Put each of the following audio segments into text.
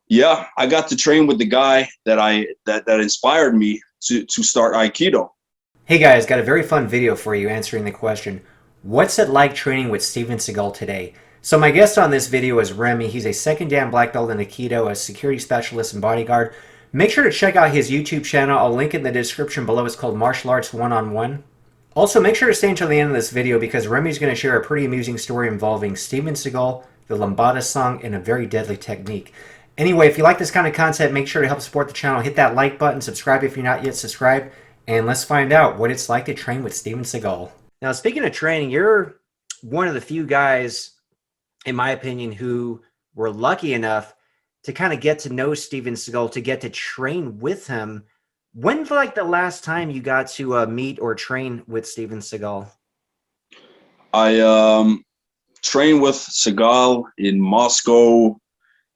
Yeah, I got to train with the guy that inspired me to start Aikido. Hey guys, got a very fun video for you answering the question, what's it like training with Steven Seagal today? So my guest on this video is Remy. He's a second dan black belt in Aikido, a security specialist and bodyguard. Make sure to check out his YouTube channel. I'll link it in the description below. It's called Martial Arts One-on-One. Also, make sure to stay until the end of this video because Remy's going to share a pretty amusing story involving Steven Seagal, the Lambada song, and a very deadly technique. Anyway, if you like this kind of content, make sure to help support the channel. Hit that like button, subscribe if you're not yet subscribed, and let's find out what it's like to train with Steven Seagal. Now, speaking of training, you're one of the few guys, in my opinion, who were lucky enough to kind of get to know Steven Seagal, to get to train with him. When's like the last time you got to meet or train with Steven Seagal? I trained with Seagal in Moscow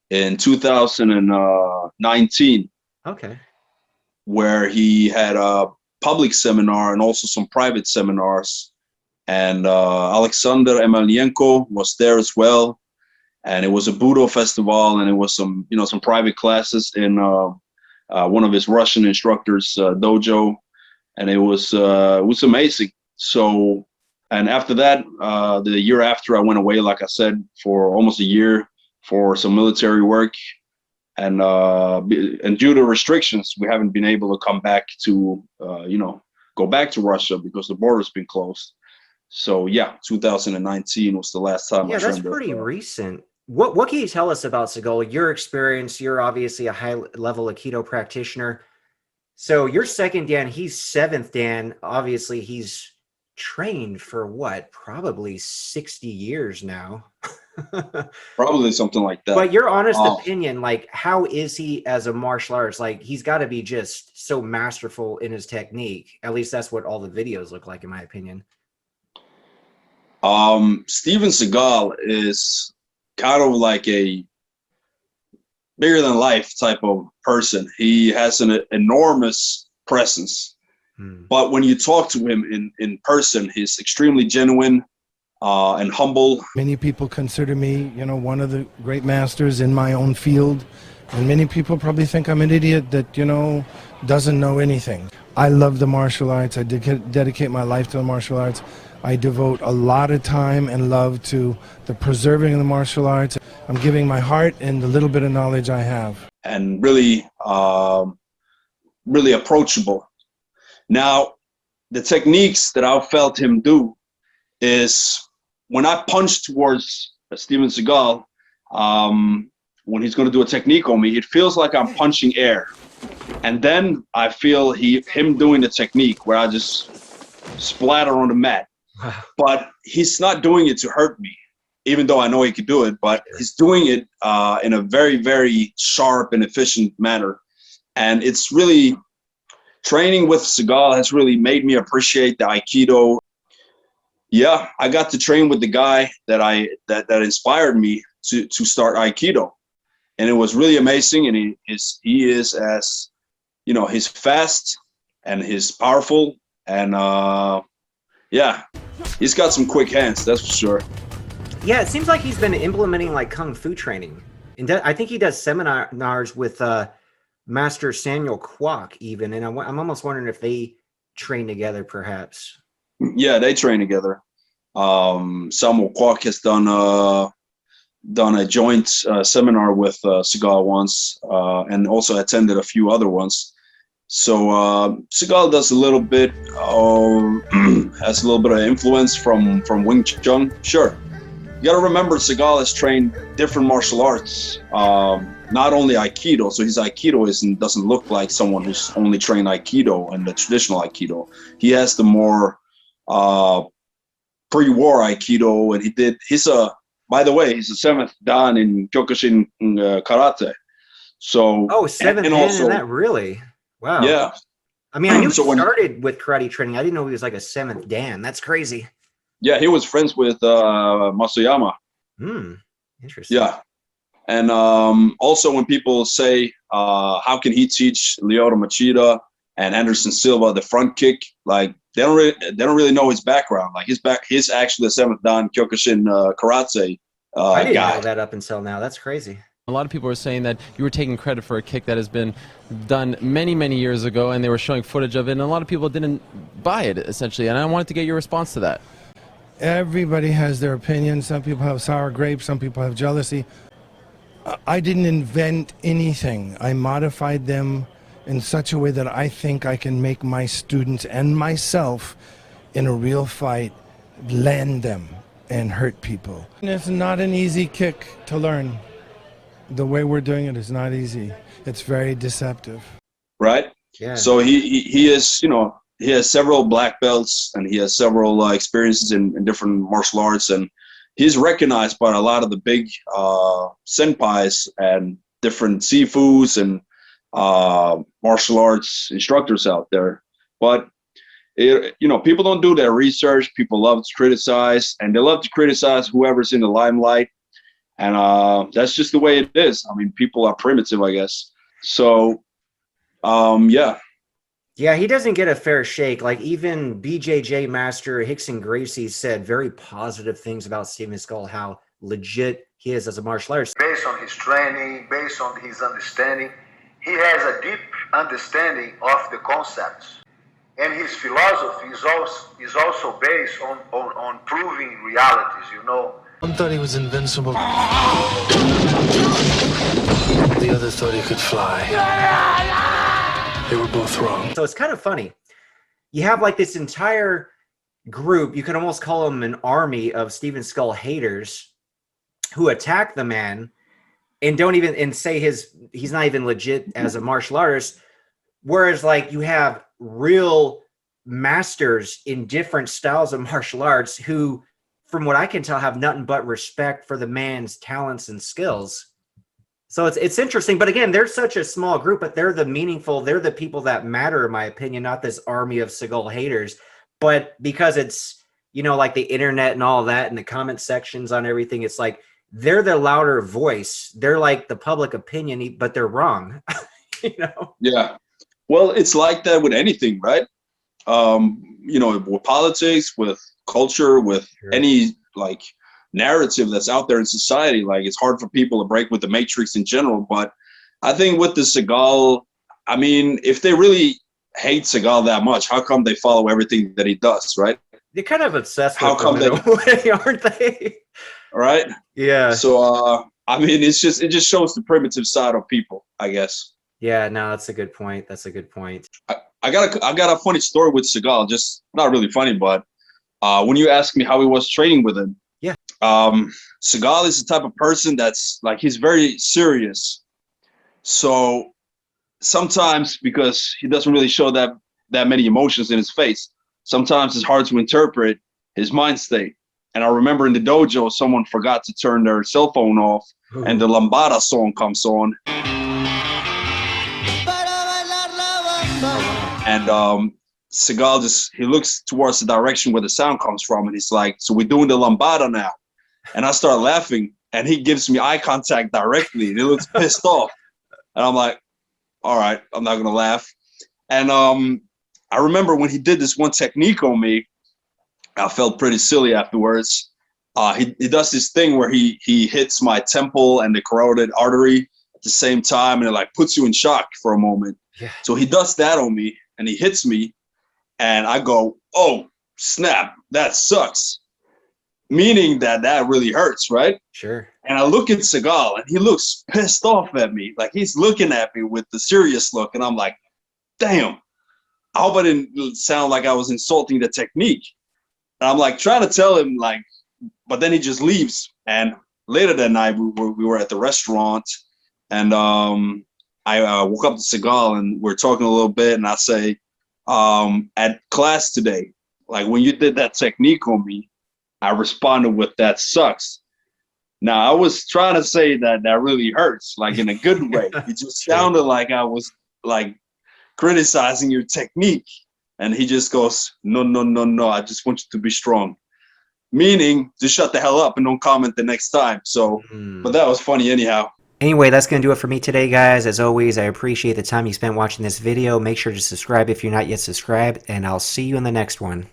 in 2019, Okay. where he had a public seminar and also some private seminars. And Alexander Emelianenko was there as well. And it was a Budo festival, and it was some private classes in one of his Russian instructors' dojo, and it was amazing. So, and after that, the year after, I went away, like I said, for almost a year for some military work, and due to restrictions, we haven't been able to come back to go back to Russia because the border's been closed. So yeah, 2019 was the last time I Yeah, that's trained with. pretty recent. What can you tell us about Seagal? Your experience, you're obviously a high-level Aikido practitioner. So you're second Dan, he's seventh Dan. Obviously, he's trained for what? Probably 60 years now. Probably something like that. But your honest opinion, like, how is he as a martial arts? Like, he's got to be just so masterful in his technique. At least that's what all the videos look like, in my opinion. Steven Seagal is kind of like a bigger than life type of person. He has an enormous presence, but when you talk to him in person, he's extremely genuine and humble. Many people consider me, one of the great masters in my own field, and many people probably think I'm an idiot that, doesn't know anything. I love the martial arts. I dedicate my life to the martial arts. I devote a lot of time and love to the preserving of the martial arts. I'm giving my heart and the little bit of knowledge I have. And really, really approachable. Now, the techniques that I've felt him do is when I punch towards Steven Seagal, when he's going to do a technique on me, it feels like I'm punching air. And then I feel him doing the technique where I just splatter on the mat. But he's not doing it to hurt me, even though I know he could do it, but he's doing it in a very, very sharp and efficient manner. And it's really, training with Seagal has really made me appreciate the Aikido. Yeah, I got to train with the guy that inspired me to start Aikido. And it was really amazing. And he is as, he's fast and he's powerful. And yeah, he's got some quick hands, that's for sure. Yeah, it seems like he's been implementing like kung fu training, and I think he does seminars with Master Samuel Kwok even, and I'm almost wondering if they train together, perhaps. Yeah, they train together. Samuel Kwok has done a joint seminar with Seagal once, and also attended a few other ones. So Seagal does a little bit, has a little bit of influence from Wing Chun. Sure, you got to remember Seagal has trained different martial arts, not only Aikido. So his Aikido doesn't look like someone who's only trained Aikido and the traditional Aikido. He has the more pre-war Aikido, and by the way, he's a 7th Dan in Kyokushin Karate. So seventh Dan in that, really? Wow. Yeah. I mean, I knew he started with karate training. I didn't know he was like a 7th Dan. That's crazy. Yeah, he was friends with Masuyama. Interesting. Yeah. And also when people say, how can he teach Lyoto Machida and Anderson Silva the front kick? Like, they don't really know his background. Like, he's actually a 7th Dan Kyokushin Karate I didn't guy. know that up until now. That's crazy. A lot of people were saying that you were taking credit for a kick that has been done many, many years ago, and they were showing footage of it, and a lot of people didn't buy it, essentially, and I wanted to get your response to that. Everybody has their opinion. Some people have sour grapes, some people have jealousy. I didn't invent anything. I modified them in such a way that I think I can make my students and myself in a real fight land them and hurt people. And it's not an easy kick to learn. The way we're doing it is not easy. It's very deceptive. Right? Yeah. So he is, you know, he has several black belts and he has several experiences in different martial arts, and he's recognized by a lot of the big senpais and different sifus and martial arts instructors out there. But you know, people don't do their research. People love to criticize, and they love to criticize whoever's in the limelight. And that's just the way it is. I mean, people are primitive, I guess. So, yeah. Yeah, he doesn't get a fair shake. Like, even BJJ master Hickson Gracie said very positive things about Steven Seagal, how legit he is as a martial artist. Based on his training, based on his understanding, he has a deep understanding of the concepts. And his philosophy is also based on proving realities, you know. One thought he was invincible. The other thought he could fly. They were both wrong. So it's kind of funny. You have like this entire group, you could almost call them an army of Steven Seagal haters who attack the man and don't even, and say he's not even legit as a martial artist. Whereas like you have real masters in different styles of martial arts who, from what I can tell, have nothing but respect for the man's talents and skills. So it's interesting. But again, they're such a small group, but they're the meaningful, they're the people that matter, in my opinion, not this army of Seagal haters. But because it's, you know, like the internet and all that and the comment sections on everything, it's like they're the louder voice. They're like the public opinion, but they're wrong. You know? Yeah. Well, it's like that with anything, right? You know, with politics, with culture, with any like narrative that's out there in society. Like, it's hard for people to break with the matrix in general. But I think with the Seagal, I mean, if they really hate Seagal that much, how come they follow everything that he does, right? They're kind of obsessed How with come him in a way, aren't they? Right? Yeah. So I mean, it just shows the primitive side of people, I guess. Yeah, no, that's a good point. That's a good point. I got a funny story with Seagal, just not really funny, but when you asked me how he was training with him, yeah, Seagal is the type of person that's like, he's very serious. So sometimes, because he doesn't really show that many emotions in his face, sometimes it's hard to interpret his mind state. And I remember in the dojo, someone forgot to turn their cell phone off, and the Lambada song comes on. And Seagal he looks towards the direction where the sound comes from, and he's like, "So we're doing the Lambada now." And I start laughing, and he gives me eye contact directly, and he looks pissed off. And I'm like, all right, I'm not gonna laugh. And I remember when he did this one technique on me, I felt pretty silly afterwards. He does this thing where he hits my temple and the carotid artery at the same time, and it like puts you in shock for a moment. Yeah. So he does that on me, and he hits me, and I go, "Oh, snap, that sucks." Meaning that really hurts, right? Sure. And I look at Seagal, and he looks pissed off at me. Like, he's looking at me with the serious look, and I'm like, damn, I hope I didn't sound like I was insulting the technique. And I'm like trying to tell him, like, but then he just leaves. And later that night, we were at the restaurant, and I woke up to Seagal, and we're talking a little bit, and I say, at class today, like, when you did that technique on me, I responded with, "That sucks." Now, I was trying to say that really hurts, like in a good way. It just sounded like I was like criticizing your technique. And he just goes, "No, no, no, no, I just want you to be strong." Meaning, just shut the hell up and don't comment the next time. So, but that was funny anyhow. Anyway, that's going to do it for me today, guys. As always, I appreciate the time you spent watching this video. Make sure to subscribe if you're not yet subscribed, and I'll see you in the next one.